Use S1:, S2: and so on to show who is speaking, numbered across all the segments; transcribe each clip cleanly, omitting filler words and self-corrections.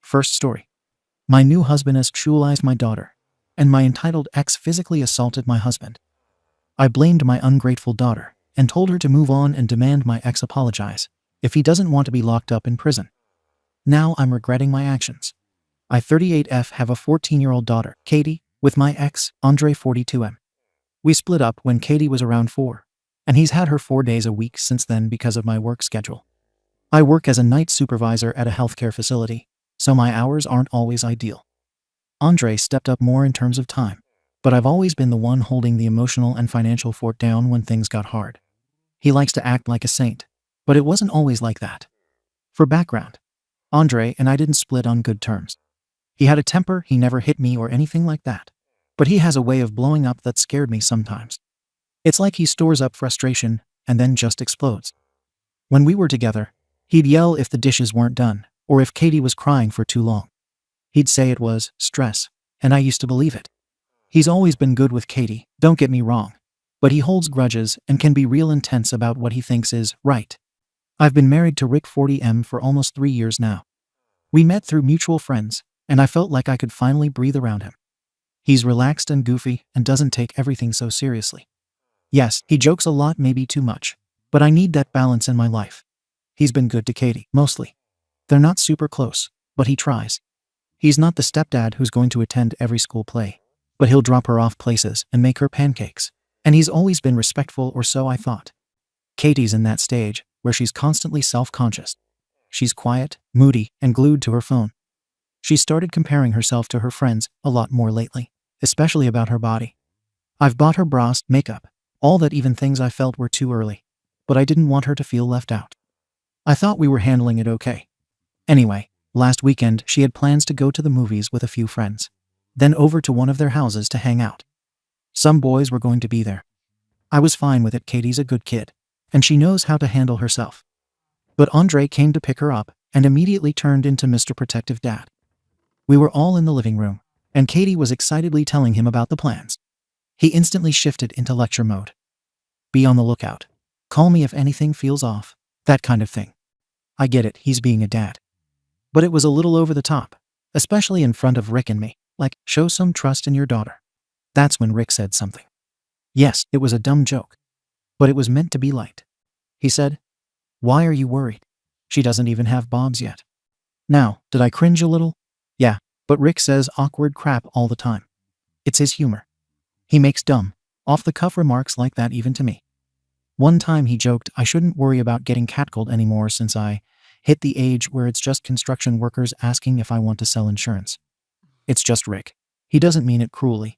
S1: First story. My new husband sexualized my daughter, and my entitled ex physically assaulted my husband. I blamed my ungrateful daughter and told her to move on and demand my ex apologize if he doesn't want to be locked up in prison. Now I'm regretting my actions. I 38F have a 14-year-old daughter, Katie, with my ex, Andre 42M. We split up when Katie was around 4, and he's had her 4 days a week since then because of my work schedule. I work as a night supervisor at a healthcare facility, so my hours aren't always ideal. Andre stepped up more in terms of time, but I've always been the one holding the emotional and financial fort down when things got hard. He likes to act like a saint, but it wasn't always like that. For background, Andre and I didn't split on good terms. He had a temper, he never hit me or anything like that, but he has a way of blowing up that scared me sometimes. It's like he stores up frustration and then just explodes. When we were together, he'd yell if the dishes weren't done, or if Katie was crying for too long. He'd say it was stress, and I used to believe it. He's always been good with Katie, don't get me wrong, but he holds grudges and can be real intense about what he thinks is right. I've been married to Rick 40M for almost 3 years now. We met through mutual friends, and I felt like I could finally breathe around him. He's relaxed and goofy and doesn't take everything so seriously. Yes, he jokes a lot, maybe too much, but I need that balance in my life. He's been good to Katie, mostly. They're not super close, but he tries. He's not the stepdad who's going to attend every school play, but he'll drop her off places and make her pancakes, and he's always been respectful, or so I thought. Katie's in that stage where she's constantly self-conscious. She's quiet, moody, and glued to her phone. She started comparing herself to her friends a lot more lately, especially about her body. I've bought her bras, makeup, all that, even things I felt were too early, but I didn't want her to feel left out. I thought we were handling it okay. Anyway, last weekend she had plans to go to the movies with a few friends, then over to one of their houses to hang out. Some boys were going to be there. I was fine with it, Katie's a good kid, and she knows how to handle herself. But Andre came to pick her up and immediately turned into Mr. Protective Dad. We were all in the living room, and Katie was excitedly telling him about the plans. He instantly shifted into lecture mode. Be on the lookout. Call me if anything feels off. That kind of thing. I get it, he's being a dad. But it was a little over the top, especially in front of Rick and me, like, show some trust in your daughter. That's when Rick said something. Yes, it was a dumb joke, but it was meant to be light. He said, "Why are you worried? She doesn't even have bobs yet." Now, did I cringe a little? Yeah, but Rick says awkward crap all the time. It's his humor. He makes dumb, off-the-cuff remarks like that even to me. One time he joked I shouldn't worry about getting catcalled anymore since I hit the age where it's just construction workers asking if I want to sell insurance. It's just Rick. He doesn't mean it cruelly.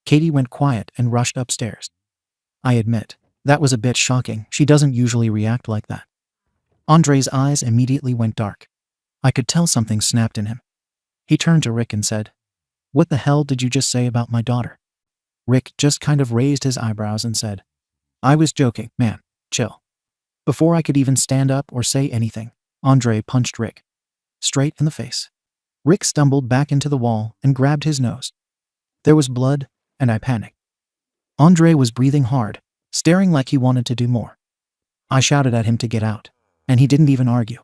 S1: Katie went quiet and rushed upstairs. I admit, that was a bit shocking. She doesn't usually react like that. Andre's eyes immediately went dark. I could tell something snapped in him. He turned to Rick and said, "What the hell did you just say about my daughter?" Rick just kind of raised his eyebrows and said, "I was joking, man, chill." Before I could even stand up or say anything, Andre punched Rick straight in the face. Rick stumbled back into the wall and grabbed his nose. There was blood, and I panicked. Andre was breathing hard, staring like he wanted to do more. I shouted at him to get out, and he didn't even argue.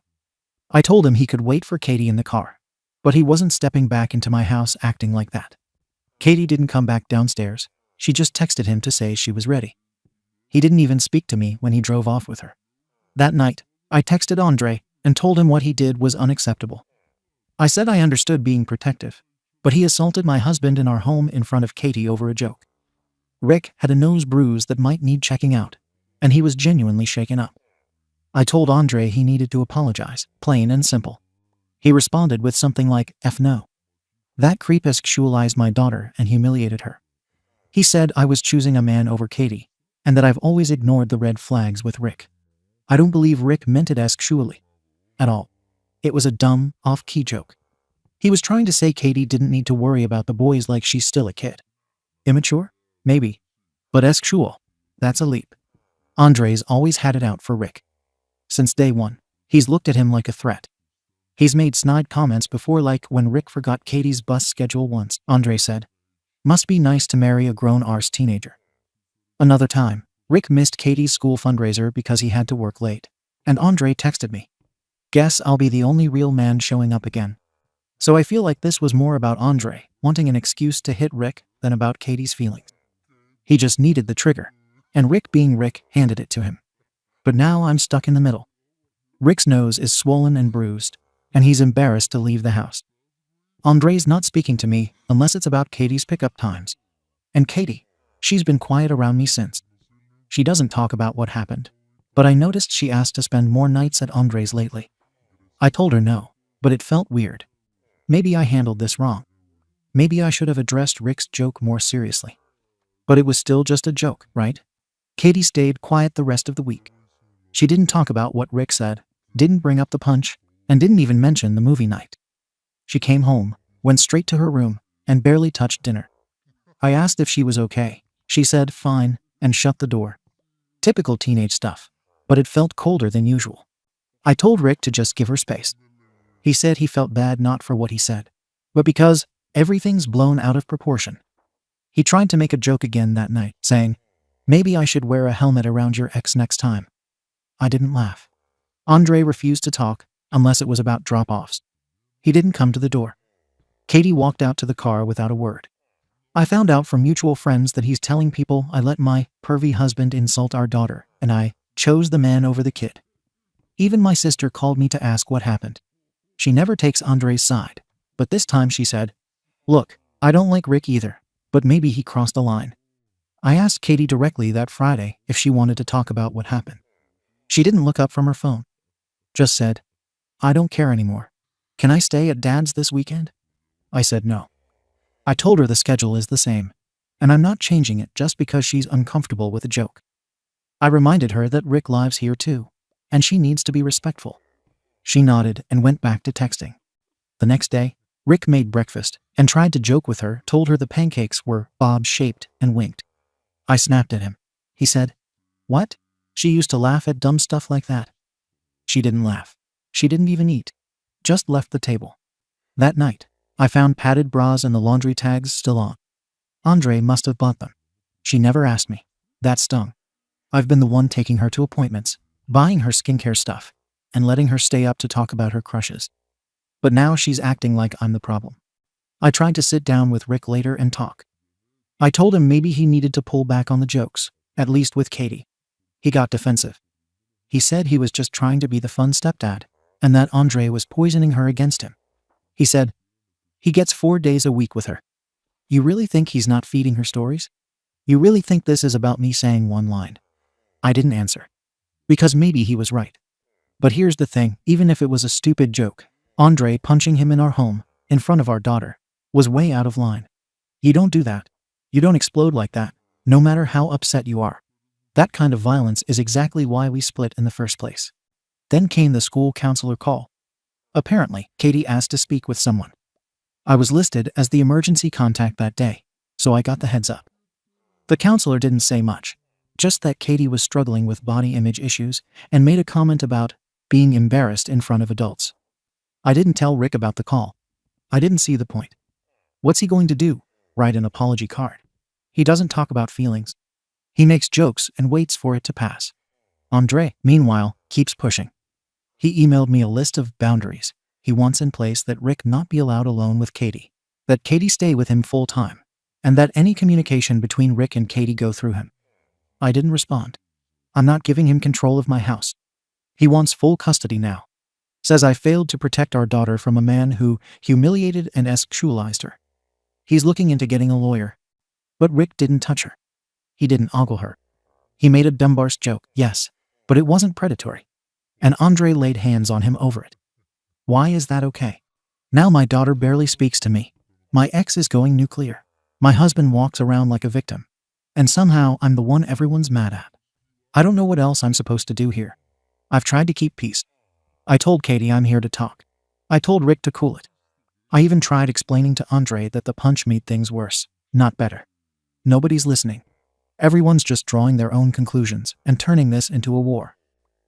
S1: I told him he could wait for Katie in the car, but he wasn't stepping back into my house acting like that. Katie didn't come back downstairs. She just texted him to say she was ready. He didn't even speak to me when he drove off with her. That night, I texted Andre and told him what he did was unacceptable. I said I understood being protective, but he assaulted my husband in our home in front of Katie over a joke. Rick had a nose bruise that might need checking out, and he was genuinely shaken up. I told Andre he needed to apologize, plain and simple. He responded with something like, "F no. That creep sexualized my daughter and humiliated her." He said I was choosing a man over Katie, and that I've always ignored the red flags with Rick. I don't believe Rick meant it sexually at all. It was a dumb, off-key joke. He was trying to say Katie didn't need to worry about the boys like she's still a kid. Immature? Maybe. But sexual? That's a leap. Andre's always had it out for Rick. Since day one, he's looked at him like a threat. He's made snide comments before, like when Rick forgot Katie's bus schedule once. Andre said, "Must be nice to marry a grown-arse teenager." Another time, Rick missed Katie's school fundraiser because he had to work late, and Andre texted me, "Guess I'll be the only real man showing up again." So I feel like this was more about Andre wanting an excuse to hit Rick than about Katie's feelings. He just needed the trigger, and Rick, being Rick, handed it to him. But now I'm stuck in the middle. Rick's nose is swollen and bruised, and he's embarrassed to leave the house. Andre's not speaking to me unless it's about Katie's pickup times. And Katie, she's been quiet around me since. She doesn't talk about what happened, but I noticed she asked to spend more nights at Andre's lately. I told her no, but it felt weird. Maybe I handled this wrong. Maybe I should have addressed Rick's joke more seriously. But it was still just a joke, right? Katie stayed quiet the rest of the week. She didn't talk about what Rick said, didn't bring up the punch, and didn't even mention the movie night. She came home, went straight to her room, and barely touched dinner. I asked if she was okay. She said fine, and shut the door. Typical teenage stuff, but it felt colder than usual. I told Rick to just give her space. He said he felt bad not for what he said, but because everything's blown out of proportion. He tried to make a joke again that night, saying, "Maybe I should wear a helmet around your ex next time." I didn't laugh. Andre refused to talk unless it was about drop-offs. He didn't come to the door. Katie walked out to the car without a word. I found out from mutual friends that he's telling people I let my pervy husband insult our daughter, and I chose the man over the kid. Even my sister called me to ask what happened. She never takes Andre's side, but this time she said, "Look, I don't like Rick either, but maybe he crossed a line." I asked Katie directly that Friday if she wanted to talk about what happened. She didn't look up from her phone. Just said, "I don't care anymore. Can I stay at Dad's this weekend?" I said no. I told her the schedule is the same, and I'm not changing it just because she's uncomfortable with a joke. I reminded her that Rick lives here too, and she needs to be respectful. She nodded and went back to texting. The next day, Rick made breakfast and tried to joke with her, told her the pancakes were Bob-shaped, and winked. I snapped at him. He said, "What? She used to laugh at dumb stuff like that." She didn't laugh. She didn't even eat. Just left the table. That night, I found padded bras and the laundry tags still on. Andre must have bought them. She never asked me. That stung. I've been the one taking her to appointments, buying her skincare stuff, and letting her stay up to talk about her crushes. But now she's acting like I'm the problem. I tried to sit down with Rick later and talk. I told him maybe he needed to pull back on the jokes, at least with Katie. He got defensive. He said he was just trying to be the fun stepdad, and that Andre was poisoning her against him. He said, "He gets 4 days a week with her. You really think he's not feeding her stories? You really think this is about me saying one line?" I didn't answer. Because maybe he was right. But here's the thing, even if it was a stupid joke, Andre punching him in our home, in front of our daughter, was way out of line. You don't do that. You don't explode like that, no matter how upset you are. That kind of violence is exactly why we split in the first place. Then came the school counselor call. Apparently, Katie asked to speak with someone. I was listed as the emergency contact that day, so I got the heads up. The counselor didn't say much, just that Katie was struggling with body image issues and made a comment about being embarrassed in front of adults. I didn't tell Rick about the call. I didn't see the point. What's he going to do? Write an apology card? He doesn't talk about feelings. He makes jokes and waits for it to pass. Andre, meanwhile, keeps pushing. He emailed me a list of boundaries he wants in place: that Rick not be allowed alone with Katie, that Katie stay with him full time, and that any communication between Rick and Katie go through him. I didn't respond. I'm not giving him control of my house. He wants full custody now. Says I failed to protect our daughter from a man who humiliated and sexualized her. He's looking into getting a lawyer. But Rick didn't touch her. He didn't ogle her. He made a dumbarse joke, yes, but it wasn't predatory. And Andre laid hands on him over it. Why is that okay? Now my daughter barely speaks to me. My ex is going nuclear. My husband walks around like a victim. And somehow I'm the one everyone's mad at. I don't know what else I'm supposed to do here. I've tried to keep peace. I told Katie I'm here to talk. I told Rick to cool it. I even tried explaining to Andre that the punch made things worse, not better. Nobody's listening. Everyone's just drawing their own conclusions and turning this into a war.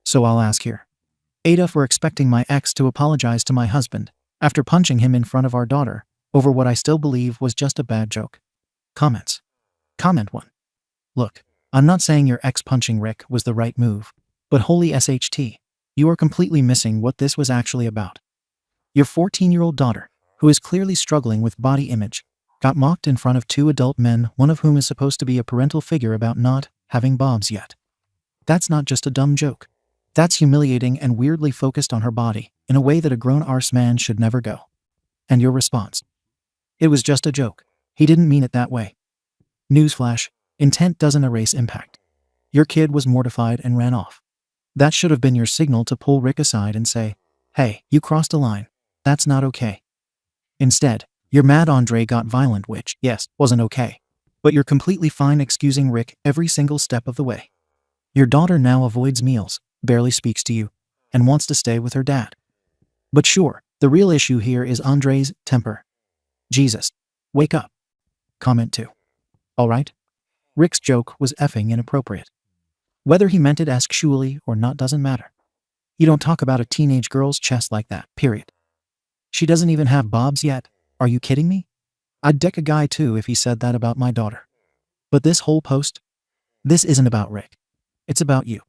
S1: So I'll ask here. Ada for expecting my ex to apologize to my husband after punching him in front of our daughter over what I still believe was just a bad joke. Comments. Comment 1. Look, I'm not saying your ex punching Rick was the right move, but holy SHT, you are completely missing what this was actually about. Your 14-year-old daughter, who is clearly struggling with body image, got mocked in front of two adult men, one of whom is supposed to be a parental figure, about not having bobs yet. That's not just a dumb joke. That's humiliating and weirdly focused on her body, in a way that a grown-arse man should never go. And your response? It was just a joke. He didn't mean it that way. Newsflash, intent doesn't erase impact. Your kid was mortified and ran off. That should have been your signal to pull Rick aside and say, "Hey, you crossed a line. That's not okay." Instead, you're mad Andre got violent, which, yes, wasn't okay. But you're completely fine excusing Rick every single step of the way. Your daughter now avoids meals, barely speaks to you, and wants to stay with her dad. But sure, the real issue here is Andre's temper. Jesus. Wake up. Comment 2. Alright? Rick's joke was effing inappropriate. Whether he meant it sexually or not doesn't matter. You don't talk about a teenage girl's chest like that, period. She doesn't even have bobs yet. Are you kidding me? I'd deck a guy too if he said that about my daughter. But this whole post? This isn't about Rick. It's about you.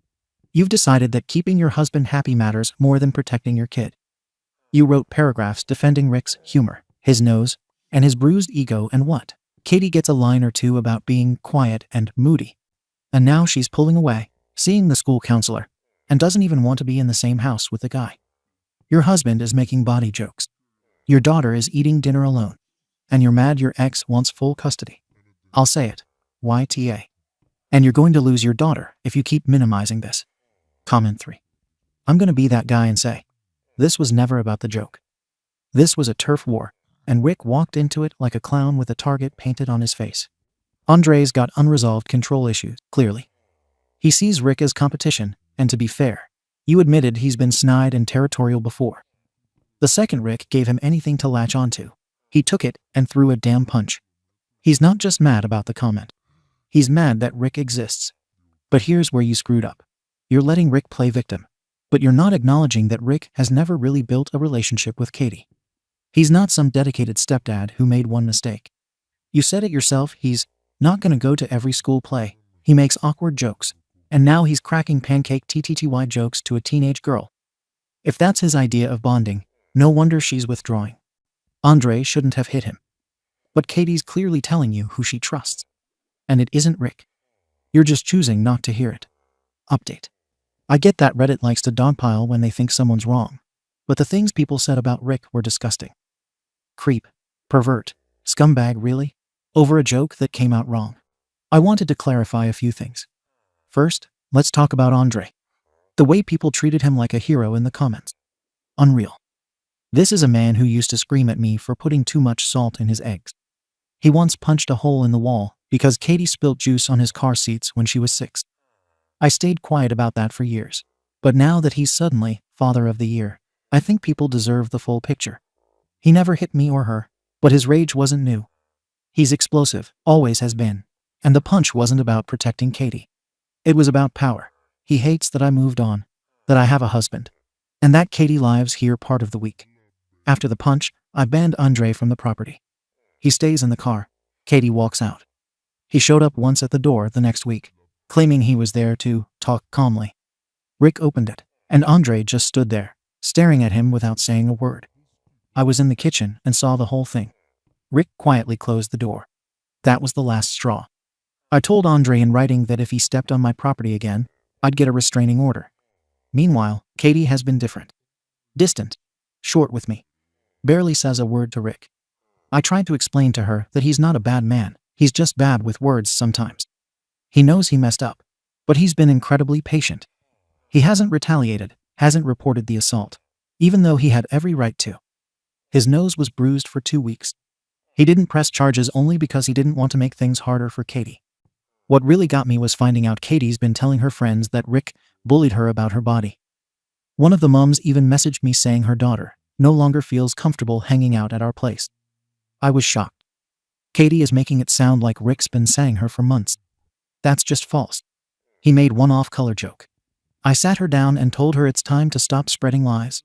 S1: You've decided that keeping your husband happy matters more than protecting your kid. You wrote paragraphs defending Rick's humor, his nose, and his bruised ego, and what? Katie gets a line or two about being quiet and moody. And now she's pulling away, seeing the school counselor, and doesn't even want to be in the same house with the guy. Your husband is making body jokes. Your daughter is eating dinner alone. And you're mad your ex wants full custody. I'll say it. YTA. And you're going to lose your daughter if you keep minimizing this. Comment 3. I'm going to be that guy and say, this was never about the joke. This was a turf war, and Rick walked into it like a clown with a target painted on his face. Andre's got unresolved control issues, clearly. He sees Rick as competition, and to be fair, you admitted he's been snide and territorial before. The second Rick gave him anything to latch onto, he took it and threw a damn punch. He's not just mad about the comment. He's mad that Rick exists. But here's where you screwed up. You're letting Rick play victim. But you're not acknowledging that Rick has never really built a relationship with Katie. He's not some dedicated stepdad who made one mistake. You said it yourself, he's not gonna go to every school play. He makes awkward jokes. And now he's cracking pancake TTTY jokes to a teenage girl. If that's his idea of bonding, no wonder she's withdrawing. Andre shouldn't have hit him. But Katie's clearly telling you who she trusts. And it isn't Rick. You're just choosing not to hear it. Update. I get that Reddit likes to dogpile when they think someone's wrong. But the things people said about Rick were disgusting. Creep. Pervert. Scumbag, really? Over a joke that came out wrong. I wanted to clarify a few things. First, let's talk about Andre. The way people treated him like a hero in the comments. Unreal. This is a man who used to scream at me for putting too much salt in his eggs. He once punched a hole in the wall because Katie spilt juice on his car seats when she was 6. I stayed quiet about that for years. But now that he's suddenly Father of the Year, I think people deserve the full picture. He never hit me or her, but his rage wasn't new. He's explosive, always has been. And the punch wasn't about protecting Katie. It was about power. He hates that I moved on, that I have a husband, and that Katie lives here part of the week. After the punch, I banned Andre from the property. He stays in the car. Katie walks out. He showed up once at the door the next week, claiming he was there to talk calmly. Rick opened it, and Andre just stood there, staring at him without saying a word. I was in the kitchen and saw the whole thing. Rick quietly closed the door. That was the last straw. I told Andre in writing that if he stepped on my property again, I'd get a restraining order. Meanwhile, Katie has been different. Distant. Short with me. Barely says a word to Rick. I tried to explain to her that he's not a bad man, he's just bad with words sometimes. He knows he messed up, but he's been incredibly patient. He hasn't retaliated, hasn't reported the assault, even though he had every right to. His nose was bruised for 2 weeks. He didn't press charges only because he didn't want to make things harder for Katie. What really got me was finding out Katie's been telling her friends that Rick bullied her about her body. One of the moms even messaged me saying her daughter no longer feels comfortable hanging out at our place. I was shocked. Katie is making it sound like Rick's been saying her for months. That's just false. He made one off-color joke. I sat her down and told her it's time to stop spreading lies.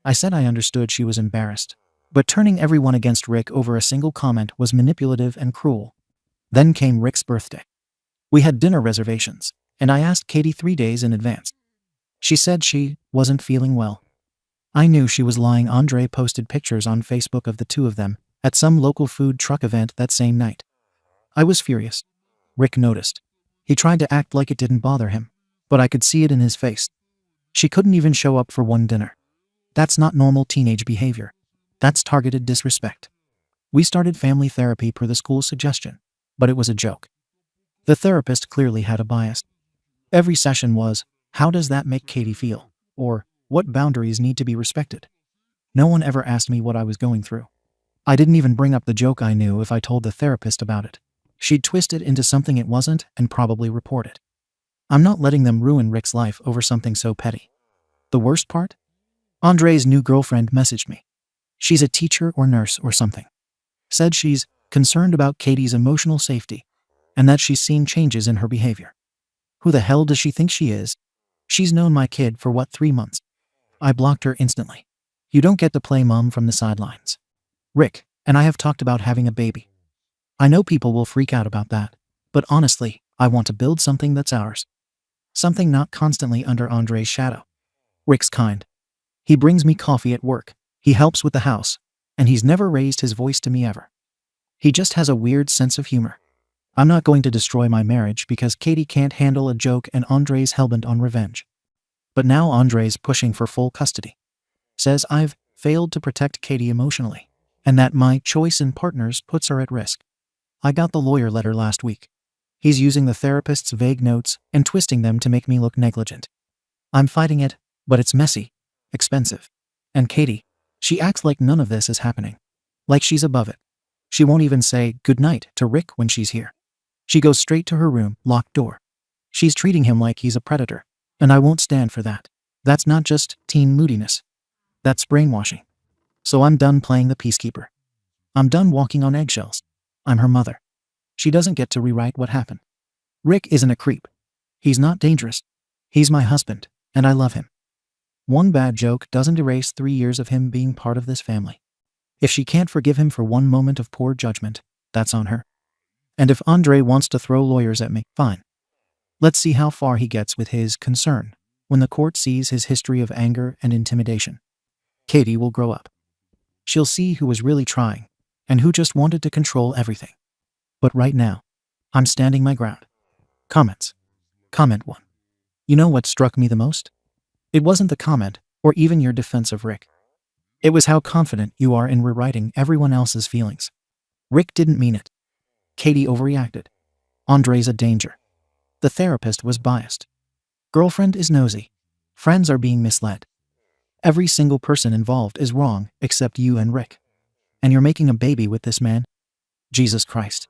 S1: I said I understood she was embarrassed, but turning everyone against Rick over a single comment was manipulative and cruel. Then came Rick's birthday. We had dinner reservations, and I asked Katie 3 days in advance. She said she wasn't feeling well. I knew she was lying. Andre posted pictures on Facebook of the two of them at some local food truck event that same night. I was furious. Rick noticed. He tried to act like it didn't bother him, but I could see it in his face. She couldn't even show up for one dinner. That's not normal teenage behavior. That's targeted disrespect. We started family therapy per the school's suggestion, but it was a joke. The therapist clearly had a bias. Every session was, how does that make Katie feel? Or, what boundaries need to be respected? No one ever asked me what I was going through. I didn't even bring up the joke. I knew if I told the therapist about it, she'd twist it into something it wasn't and probably report it. I'm not letting them ruin Rick's life over something so petty. The worst part? Andre's new girlfriend messaged me. She's a teacher or nurse or something. Said she's concerned about Katie's emotional safety and that she's seen changes in her behavior. Who the hell does she think she is? She's known my kid for 3 months. I blocked her instantly. You don't get to play mom from the sidelines. Rick and I have talked about having a baby. I know people will freak out about that, but honestly, I want to build something that's ours. Something not constantly under Andre's shadow. Rick's kind. He brings me coffee at work, he helps with the house, and he's never raised his voice to me ever. He just has a weird sense of humor. I'm not going to destroy my marriage because Katie can't handle a joke and Andre's hellbent on revenge. But now Andre's pushing for full custody. Says I've failed to protect Katie emotionally, and that my choice in partners puts her at risk. I got the lawyer letter last week. He's using the therapist's vague notes and twisting them to make me look negligent. I'm fighting it, but it's messy, expensive. And Katie, she acts like none of this is happening. Like she's above it. She won't even say goodnight to Rick when she's here. She goes straight to her room, locked door. She's treating him like he's a predator, and I won't stand for that. That's not just teen moodiness. That's brainwashing. So I'm done playing the peacekeeper. I'm done walking on eggshells. I'm her mother. She doesn't get to rewrite what happened. Rick isn't a creep. He's not dangerous. He's my husband, and I love him. One bad joke doesn't erase 3 years of him being part of this family. If she can't forgive him for one moment of poor judgment, that's on her. And if Andre wants to throw lawyers at me, fine. Let's see how far he gets with his concern when the court sees his history of anger and intimidation. Katie will grow up. She'll see who was really trying and who just wanted to control everything. But right now, I'm standing my ground. Comments. Comment 1. You know what struck me the most? It wasn't the comment or even your defense of Rick. It was how confident you are in rewriting everyone else's feelings. Rick didn't mean it. Katie overreacted. Andre's a danger. The therapist was biased. Girlfriend is nosy. Friends are being misled. Every single person involved is wrong except you and Rick. And you're making a baby with this man? Jesus Christ.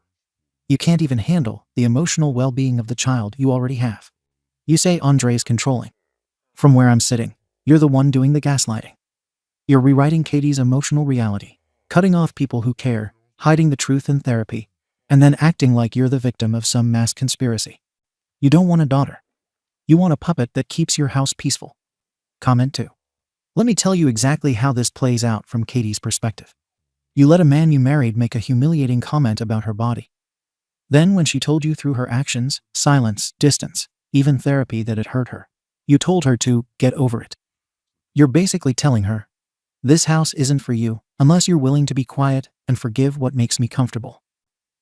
S1: You can't even handle the emotional well-being of the child you already have. You say Andre's controlling. From where I'm sitting, you're the one doing the gaslighting. You're rewriting Katie's emotional reality, cutting off people who care, hiding the truth in therapy, and then acting like you're the victim of some mass conspiracy. You don't want a daughter. You want a puppet that keeps your house peaceful. Comment 2. Let me tell you exactly how this plays out from Katie's perspective. You let a man you married make a humiliating comment about her body. Then when she told you through her actions, silence, distance, even therapy that it hurt her, you told her to get over it. You're basically telling her, this house isn't for you unless you're willing to be quiet and forgive what makes me comfortable.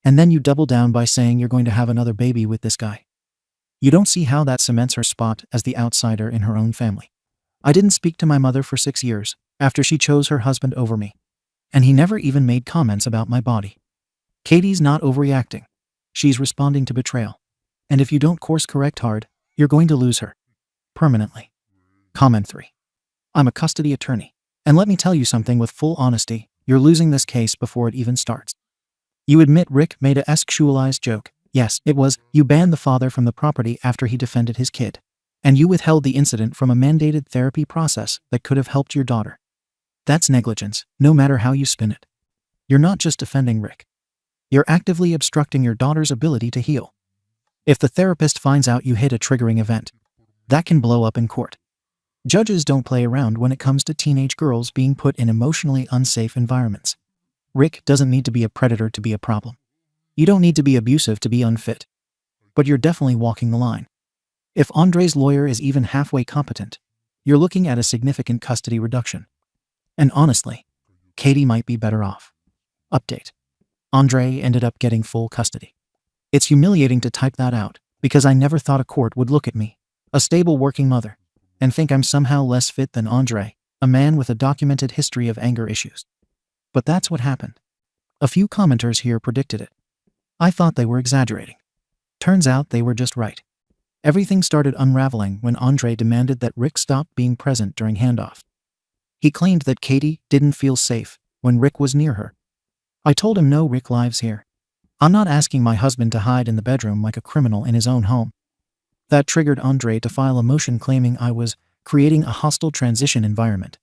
S1: And then you double down by saying you're going to have another baby with this guy. You don't see how that cements her spot as the outsider in her own family. I didn't speak to my mother for 6 years after she chose her husband over me. And he never even made comments about my body. Katie's not overreacting. She's responding to betrayal. And if you don't course correct hard, you're going to lose her. Permanently. Comment 3. I'm a custody attorney. And let me tell you something with full honesty, you're losing this case before it even starts. You admit Rick made a sexualized joke. Yes, it was. You banned the father from the property after he defended his kid. And you withheld the incident from a mandated therapy process that could have helped your daughter. That's negligence, no matter how you spin it. You're not just defending Rick. You're actively obstructing your daughter's ability to heal. If the therapist finds out you hit a triggering event, that can blow up in court. Judges don't play around when it comes to teenage girls being put in emotionally unsafe environments. Rick doesn't need to be a predator to be a problem. You don't need to be abusive to be unfit. But you're definitely walking the line. If Andre's lawyer is even halfway competent, you're looking at a significant custody reduction. And honestly, Katie might be better off. Update. Andre ended up getting full custody. It's humiliating to type that out, because I never thought a court would look at me, a stable working mother, and think I'm somehow less fit than Andre, a man with a documented history of anger issues. But that's what happened. A few commenters here predicted it. I thought they were exaggerating. Turns out they were just right. Everything started unraveling when Andre demanded that Rick stop being present during handoff. He claimed that Katie didn't feel safe when Rick was near her. I told him no, Rick lives here. I'm not asking my husband to hide in the bedroom like a criminal in his own home. That triggered Andre to file a motion claiming I was creating a hostile transition environment.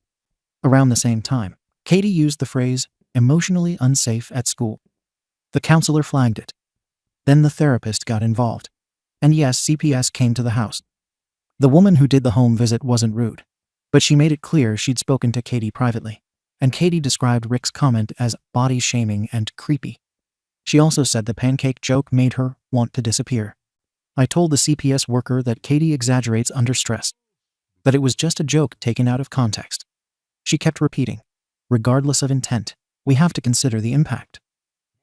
S1: Around the same time, Katie used the phrase, emotionally unsafe at school. The counselor flagged it. Then the therapist got involved. And yes, CPS came to the house. The woman who did the home visit wasn't rude, but she made it clear she'd spoken to Katie privately, and Katie described Rick's comment as body shaming and creepy. She also said the pancake joke made her want to disappear. I told the CPS worker that Katie exaggerates under stress, that it was just a joke taken out of context. She kept repeating, regardless of intent, we have to consider the impact.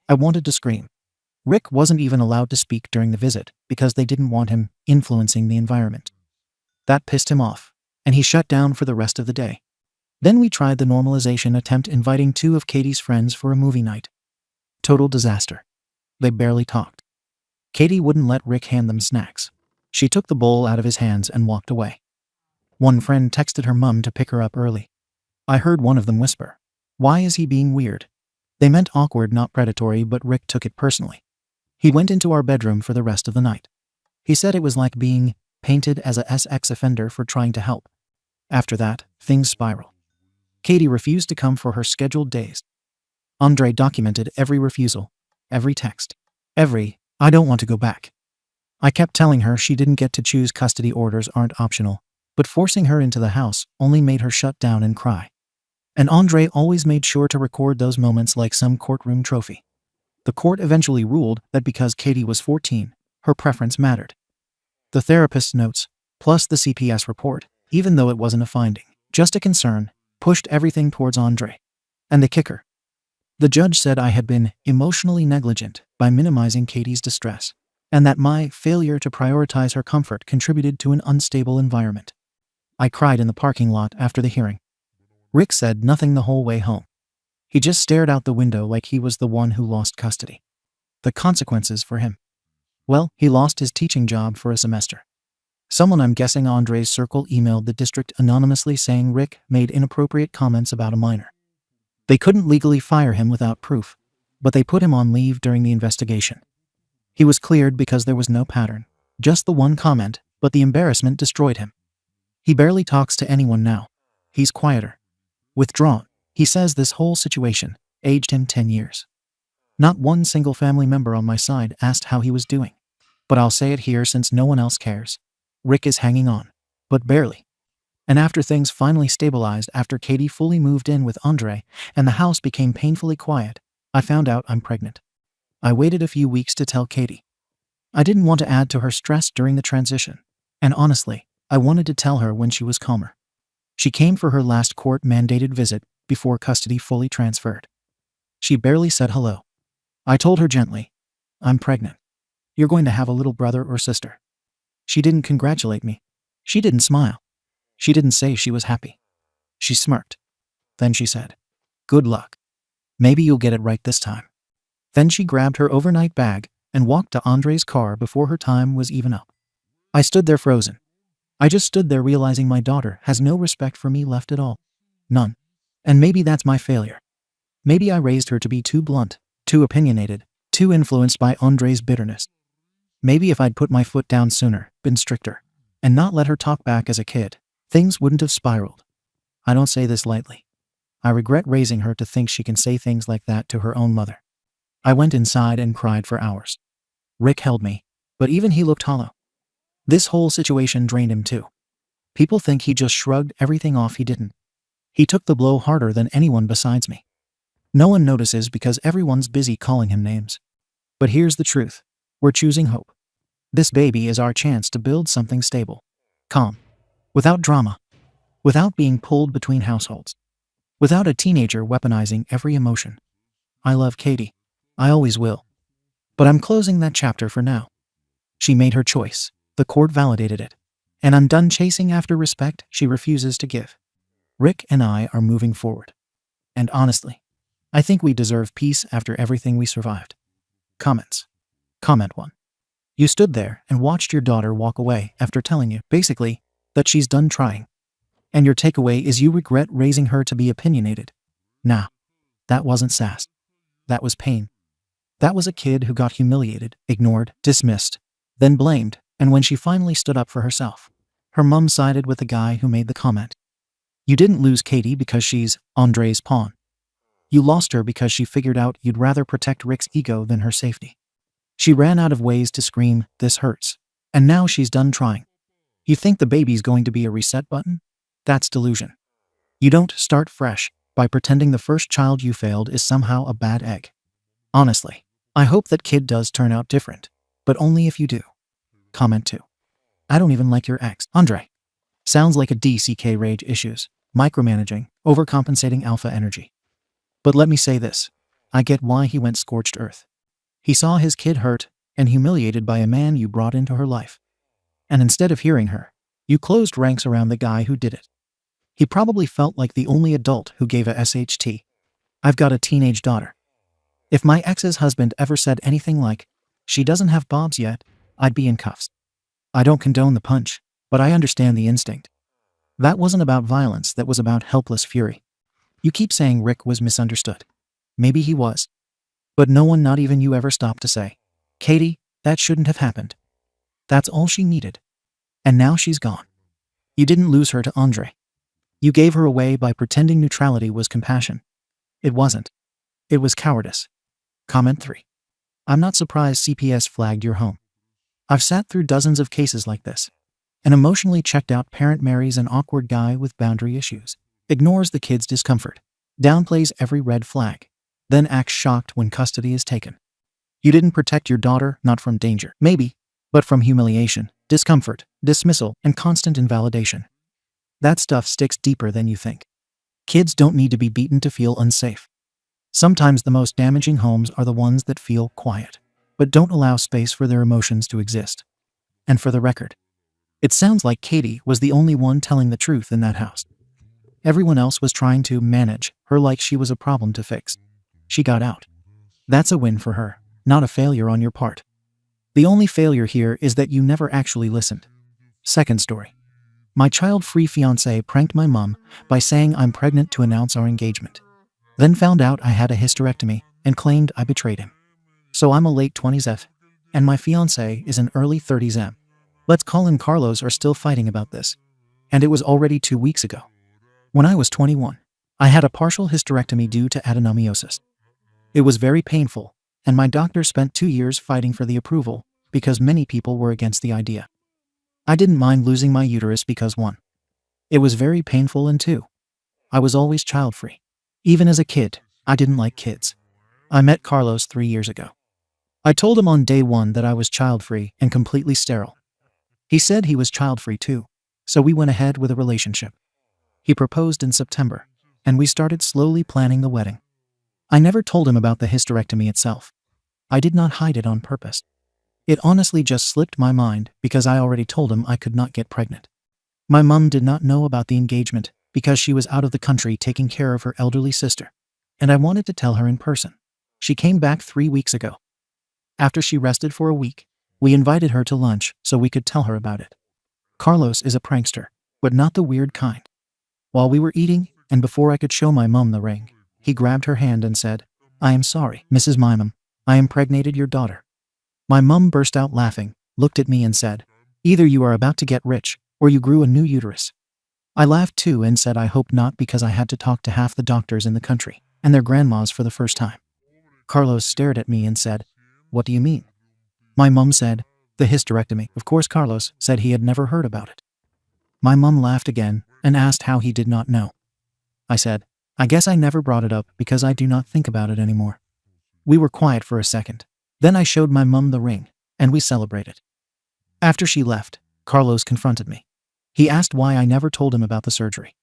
S1: I wanted to scream. Rick wasn't even allowed to speak during the visit because they didn't want him influencing the environment. That pissed him off, and he shut down for the rest of the day. Then we tried the normalization attempt, inviting 2 of Katie's friends for a movie night. Total disaster. They barely talked. Katie wouldn't let Rick hand them snacks. She took the bowl out of his hands and walked away. One friend texted her mum to pick her up early. I heard one of them whisper, "Why is he being weird?" They meant awkward, not predatory, but Rick took it personally. He went into our bedroom for the rest of the night. He said it was like being painted as a SX offender for trying to help. After that, things spiraled. Katie refused to come for her scheduled days. Andre documented every refusal, every text, every, "I don't want to go back." I kept telling her she didn't get to choose, custody orders aren't optional, but forcing her into the house only made her shut down and cry. And Andre always made sure to record those moments like some courtroom trophy. The court eventually ruled that because Katie was 14, her preference mattered. The therapist notes, plus the CPS report, even though it wasn't a finding, just a concern, pushed everything towards Andre. And the kicker. The judge said I had been emotionally negligent by minimizing Katie's distress, and that my failure to prioritize her comfort contributed to an unstable environment. I cried in the parking lot after the hearing. Rick said nothing the whole way home. He just stared out the window like he was the one who lost custody. The consequences for him? Well, he lost his teaching job for a semester. Someone, I'm guessing Andre's circle, emailed the district anonymously saying Rick made inappropriate comments about a minor. They couldn't legally fire him without proof, but they put him on leave during the investigation. He was cleared because there was no pattern, just the one comment, but the embarrassment destroyed him. He barely talks to anyone now. He's quieter, withdrawn. He says this whole situation aged him 10 years. Not one single family member on my side asked how he was doing. But I'll say it here since no one else cares. Rick is hanging on, but barely. And after things finally stabilized, after Katie fully moved in with Andre and the house became painfully quiet, I found out I'm pregnant. I waited a few weeks to tell Katie. I didn't want to add to her stress during the transition. And honestly, I wanted to tell her when she was calmer. She came for her last court-mandated visit before custody fully transferred. She barely said hello. I told her gently, "I'm pregnant. You're going to have a little brother or sister." She didn't congratulate me. She didn't smile. She didn't say she was happy. She smirked. Then she said, "Good luck. Maybe you'll get it right this time." Then she grabbed her overnight bag and walked to Andre's car before her time was even up. I stood there frozen. I just stood there realizing my daughter has no respect for me left at all. None. And maybe that's my failure. Maybe I raised her to be too blunt, too opinionated, too influenced by Andre's bitterness. Maybe if I'd put my foot down sooner, been stricter, and not let her talk back as a kid, things wouldn't have spiraled. I don't say this lightly. I regret raising her to think she can say things like that to her own mother. I went inside and cried for hours. Rick held me, but even he looked hollow. This whole situation drained him too. People think he just shrugged everything off. He didn't. He took the blow harder than anyone besides me. No one notices because everyone's busy calling him names. But here's the truth. We're choosing hope. This baby is our chance to build something stable, calm, without drama, without being pulled between households. without a teenager weaponizing every emotion. I love Katie. I always will. But I'm closing that chapter for now. She made her choice. The court validated it. And I'm done chasing after respect she refuses to give. Rick and I are moving forward. And honestly, I think we deserve peace after everything we survived. Comments. Comment 1. You stood there and watched your daughter walk away after telling you, basically, that she's done trying. And your takeaway is you regret raising her to be opinionated. Nah, that wasn't sass. That was pain. That was a kid who got humiliated, ignored, dismissed, then blamed, and when she finally stood up for herself, her mom sided with the guy who made the comment. You didn't lose Katie because she's Andre's pawn. You lost her because she figured out you'd rather protect Rick's ego than her safety. She ran out of ways to scream, "This hurts." And now she's done trying. You think the baby's going to be a reset button? That's delusion. You don't start fresh by pretending the first child you failed is somehow a bad egg. Honestly, I hope that kid does turn out different, but only if you do. Comment 2. I don't even like your ex, Andre. Sounds like a DCK rage issues, micromanaging, overcompensating alpha energy. But let me say this. I get why he went scorched earth. He saw his kid hurt and humiliated by a man you brought into her life. And instead of hearing her, you closed ranks around the guy who did it. He probably felt like the only adult who gave a SHT. I've got a teenage daughter. If my ex's husband ever said anything like, "She doesn't have bobs yet," I'd be in cuffs. I don't condone the punch, but I understand the instinct. That wasn't about violence, that was about helpless fury. You keep saying Rick was misunderstood. Maybe he was. But no one, not even you, ever stopped to say, "Katie, that shouldn't have happened." That's all she needed. And now she's gone. You didn't lose her to Andre. You gave her away by pretending neutrality was compassion. It wasn't. It was cowardice. Comment 3. I'm not surprised CPS flagged your home. I've sat through dozens of cases like this. An emotionally checked out parent marries an awkward guy with boundary issues, ignores the kid's discomfort, downplays every red flag, then acts shocked when custody is taken. You didn't protect your daughter, not from danger, maybe, but from humiliation, discomfort, dismissal, and constant invalidation. That stuff sticks deeper than you think. Kids don't need to be beaten to feel unsafe. Sometimes the most damaging homes are the ones that feel quiet, but don't allow space for their emotions to exist. And for the record, it sounds like Katie was the only one telling the truth in that house. Everyone else was trying to manage her like she was a problem to fix. She got out. That's a win for her, not a failure on your part. The only failure here is that you never actually listened. Second story. My child-free fiancé pranked my mom by saying I'm pregnant to announce our engagement. Then found out I had a hysterectomy and claimed I betrayed him. So I'm a late 20s F, and my fiancé is an early 30s M. Let's call him Carlos, are still fighting about this. And it was already 2 weeks ago. When I was 21, I had a partial hysterectomy due to adenomyosis. It was very painful, and my doctor spent 2 years fighting for the approval because many people were against the idea. I didn't mind losing my uterus because 1. It was very painful, and 2. I was always child-free. Even as a kid, I didn't like kids. I met Carlos 3 years ago. I told him on day 1 that I was child-free and completely sterile. He said he was child-free too, so we went ahead with a relationship. He proposed in September, and we started slowly planning the wedding. I never told him about the hysterectomy itself. I did not hide it on purpose. It honestly just slipped my mind because I already told him I could not get pregnant. My mom did not know about the engagement because she was out of the country taking care of her elderly sister, and I wanted to tell her in person. She came back 3 weeks ago. After she rested for a week, we invited her to lunch so we could tell her about it. Carlos is a prankster, but not the weird kind. While we were eating, and before I could show my mom the ring, he grabbed her hand and said, "I am sorry, Mrs. Mymam. I impregnated your daughter." My mom burst out laughing, looked at me and said, "Either you are about to get rich, or you grew a new uterus." I laughed too and said I hope not, because I had to talk to half the doctors in the country, and their grandmas for the first time. Carlos stared at me and said, "What do you mean?" My mom said, "The hysterectomy." Of course Carlos said he had never heard about it. My mom laughed again and asked how he did not know. I said, "I guess I never brought it up because I do not think about it anymore." We were quiet for a second. Then I showed my mom the ring, and we celebrated. After she left, Carlos confronted me. He asked why I never told him about the surgery.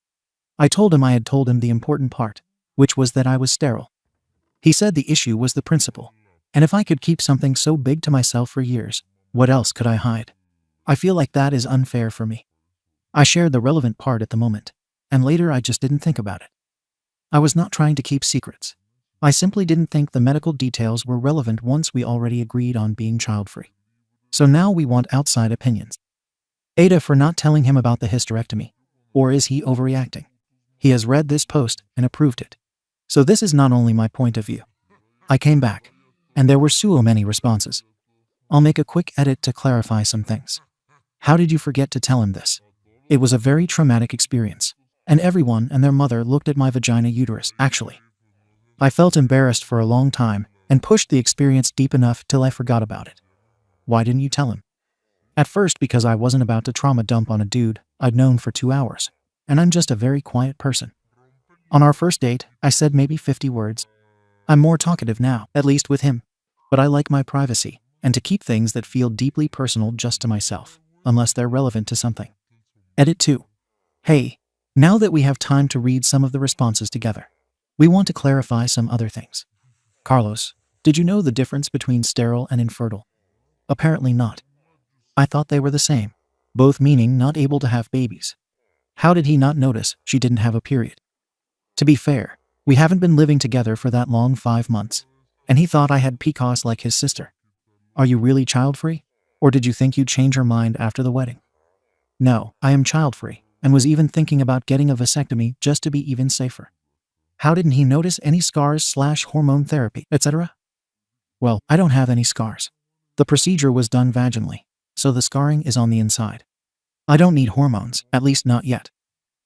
S1: I told him I had told him the important part, which was that I was sterile. He said the issue was the principle, and if I could keep something so big to myself for years, what else could I hide? I feel like that is unfair for me. I shared the relevant part at the moment, and later I just didn't think about it. I was not trying to keep secrets. I simply didn't think the medical details were relevant once we already agreed on being child-free. So now we want outside opinions. Ada for not telling him about the hysterectomy. Or is he overreacting? He has read this post and approved it. So this is not only my point of view. I came back, and there were so many responses. I'll make a quick edit to clarify some things. How did you forget to tell him this? It was a very traumatic experience, and everyone and their mother looked at my vagina uterus, actually. I felt embarrassed for a long time and pushed the experience deep enough till I forgot about it. Why didn't you tell him? At first, because I wasn't about to trauma dump on a dude I'd known for 2 hours, and I'm just a very quiet person. On our first date, I said maybe 50 words. I'm more talkative now, at least with him. But I like my privacy, and to keep things that feel deeply personal just to myself, unless they're relevant to something. Edit 2. Hey, now that we have time to read some of the responses together, we want to clarify some other things. Carlos, did you know the difference between sterile and infertile? Apparently not. I thought they were the same, both meaning not able to have babies. How did he not notice she didn't have a period? To be fair, we haven't been living together for that long, 5 months, and he thought I had PCOS like his sister. Are you really child-free? Or did you think you'd change her mind after the wedding? No, I am child-free, and was even thinking about getting a vasectomy just to be even safer. How didn't he notice any scars/hormone therapy, etc.? Well, I don't have any scars. The procedure was done vaginally, so the scarring is on the inside. I don't need hormones, at least not yet.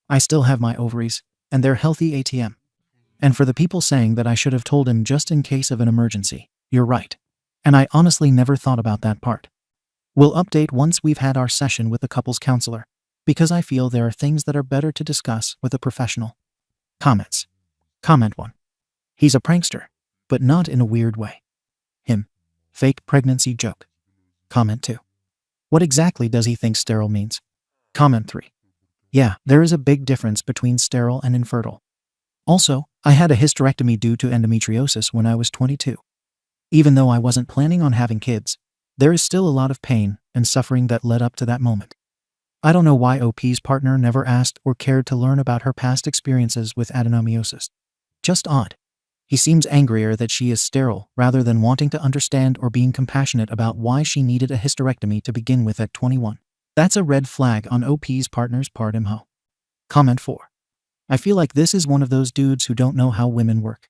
S1: I still have my ovaries, and they're healthy ATM. And for the people saying that I should have told him just in case of an emergency, you're right. And I honestly never thought about that part. We'll update once we've had our session with the couples counselor, because I feel there are things that are better to discuss with a professional. Comments. Comment 1. He's a prankster, but not in a weird way. Him. Fake pregnancy joke. Comment 2. What exactly does he think sterile means? Comment 3. Yeah, there is a big difference between sterile and infertile. Also, I had a hysterectomy due to endometriosis when I was 22. Even though I wasn't planning on having kids, there is still a lot of pain and suffering that led up to that moment. I don't know why OP's partner never asked or cared to learn about her past experiences with adenomyosis. Just odd. He seems angrier that she is sterile rather than wanting to understand or being compassionate about why she needed a hysterectomy to begin with at 21. That's a red flag on OP's partner's part. Imho. Comment 4. I feel like this is one of those dudes who don't know how women work.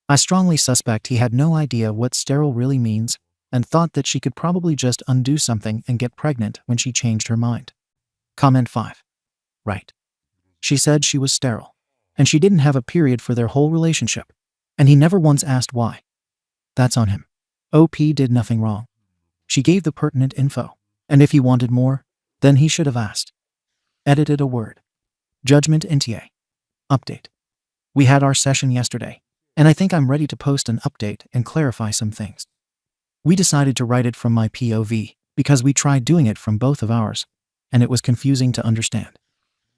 S1: I strongly suspect he had no idea what sterile really means and thought that she could probably just undo something and get pregnant when she changed her mind. Comment 5. Right. She said she was sterile, and she didn't have a period for their whole relationship, and he never once asked why. That's on him. OP did nothing wrong. She gave the pertinent info, and if he wanted more, then he should have asked. Edited a word. Judgment NTA. Update. We had our session yesterday, and I think I'm ready to post an update and clarify some things. We decided to write it from my POV because we tried doing it from both of ours, and it was confusing to understand.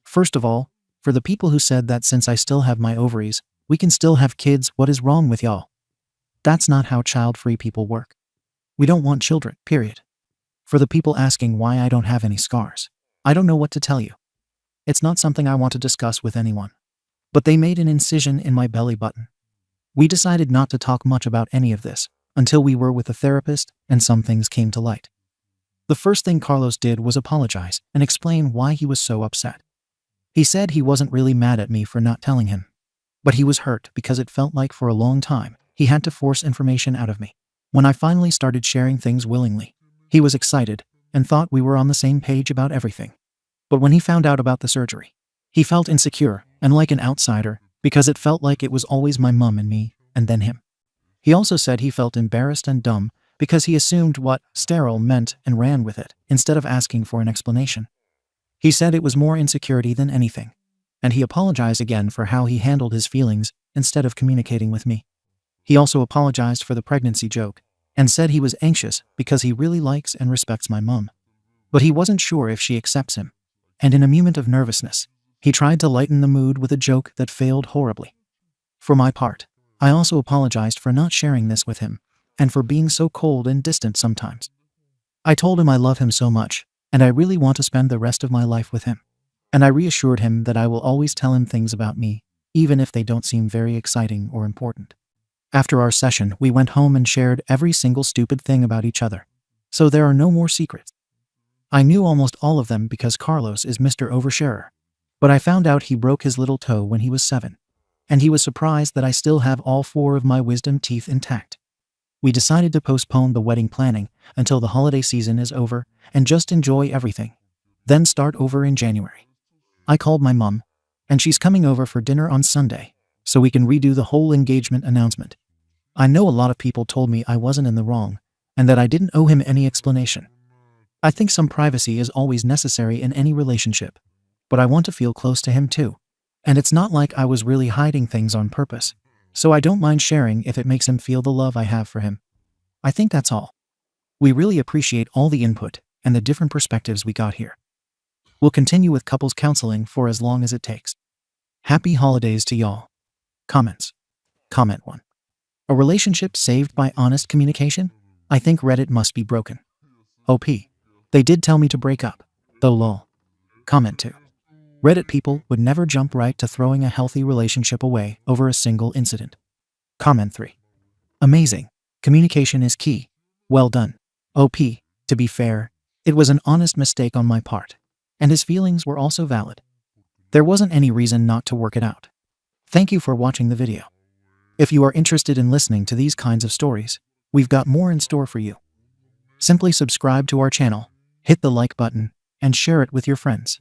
S1: First of all, for the people who said that since I still have my ovaries, we can still have kids, what is wrong with y'all? That's not how child-free people work. We don't want children, period. For the people asking why I don't have any scars, I don't know what to tell you. It's not something I want to discuss with anyone. But they made an incision in my belly button. We decided not to talk much about any of this until we were with a therapist and some things came to light. The first thing Carlos did was apologize and explain why he was so upset. He said he wasn't really mad at me for not telling him, but he was hurt because it felt like for a long time he had to force information out of me. When I finally started sharing things willingly, he was excited and thought we were on the same page about everything. But when he found out about the surgery, he felt insecure and like an outsider because it felt like it was always my mom and me, and then him. He also said he felt embarrassed and dumb because he assumed what sterile meant and ran with it instead of asking for an explanation. He said it was more insecurity than anything, and he apologized again for how he handled his feelings instead of communicating with me. He also apologized for the pregnancy joke and said he was anxious because he really likes and respects my mom, but he wasn't sure if she accepts him. And in a moment of nervousness, He tried to lighten the mood with a joke that failed horribly. For my part, I also apologized for not sharing this with him, and for being so cold and distant sometimes. I told him I love him so much, and I really want to spend the rest of my life with him. And I reassured him that I will always tell him things about me, even if they don't seem very exciting or important. After our session, we went home and shared every single stupid thing about each other. So there are no more secrets. I knew almost all of them because Carlos is Mr. Oversharer. But I found out he broke his little toe when he was 7. And he was surprised that I still have all 4 of my wisdom teeth intact. We decided to postpone the wedding planning until the holiday season is over and just enjoy everything. Then start over in January. I called my mom, and she's coming over for dinner on Sunday, so we can redo the whole engagement announcement. I know a lot of people told me I wasn't in the wrong, and that I didn't owe him any explanation. I think some privacy is always necessary in any relationship, but I want to feel close to him too. And it's not like I was really hiding things on purpose, so I don't mind sharing if it makes him feel the love I have for him. I think that's all. We really appreciate all the input and the different perspectives we got here. We'll continue with couples counseling for as long as it takes. Happy holidays to y'all. Comments. Comment 1. A relationship saved by honest communication? I think Reddit must be broken. OP. They did tell me to break up, though lol. Comment 2. Reddit people would never jump right to throwing a healthy relationship away over a single incident. Comment 3. Amazing. Communication is key. Well done. OP. To be fair, it was an honest mistake on my part, and his feelings were also valid. There wasn't any reason not to work it out. Thank you for watching the video. If you are interested in listening to these kinds of stories, we've got more in store for you. Simply subscribe to our channel, hit the like button, and share it with your friends.